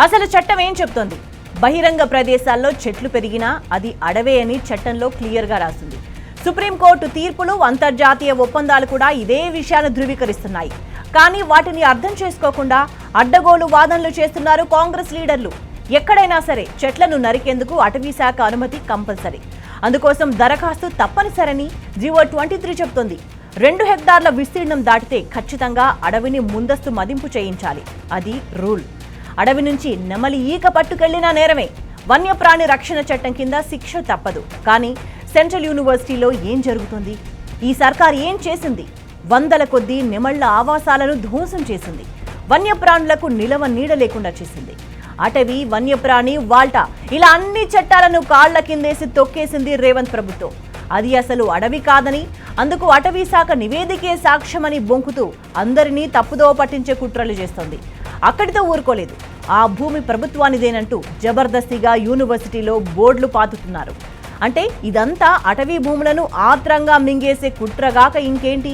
అసలు చట్టం ఏం చెప్తోంది? బహిరంగ ప్రదేశాల్లో చెట్లు పెరిగినా అది అడవే అని చట్టంలో క్లియర్గా రాసింది. సుప్రీంకోర్టు తీర్పులు, అంతర్జాతీయ ఒప్పందాలు కూడా ఇదే విషయాన్ని ధృవీకరిస్తున్నాయి. కానీ వాటిని అర్థం చేసుకోకుండా అడ్డగోలు వాదనలు చేస్తున్నారు కాంగ్రెస్ లీడర్లు. ఎక్కడైనా సరే చెట్లను నరికేందుకు అటవీ శాఖ అనుమతి కంపల్సరీ. అందుకోసం దరఖాస్తు తప్పనిసరని జీవో 23 చెబుతోంది. 2 హెక్టార్ల విస్తీర్ణం దాటితే ఖచ్చితంగా అడవిని ముందస్తు మదింపు చేయించాలి. అది రూల్. అడవి నుంచి నెమలి ఈక పట్టుకెళ్లినా నేరమే. వన్యప్రాణి రక్షణ చట్టం కింద శిక్ష తప్పదు. కానీ సెంట్రల్ యూనివర్సిటీలో ఏం జరుగుతుంది? ఈ సర్కార్ ఏం చేసింది? వందల కొద్దీ నెమళ్ల ఆవాసాలను ధ్వంసం చేసింది. వన్యప్రాణులకు నిలవ నీడ లేకుండా చేసింది. అటవీ, వన్యప్రాణి, వాల్టా ఇలా అన్ని చట్టాలను కాళ్ల కిందేసి తొక్కేసింది రేవంత్ ప్రభుత్వం. అది అసలు అడవి కాదని, అందుకు అటవీ శాఖ నివేదికే సాక్ష్యమని బొంకుతూ అందరినీ తప్పుదోవ పట్టించే కుట్రలు చేస్తోంది. అక్కడితో ఊరుకోలేదు. ఆ భూమి ప్రభుత్వానిదేనంటూ జబర్దస్తిగా యూనివర్సిటీలో బోర్డులు పాతుతున్నారు. అంటే ఇదంతా అటవీ భూములను ఆత్రంగా మింగేసే కుట్రగాక ఇంకేంటి?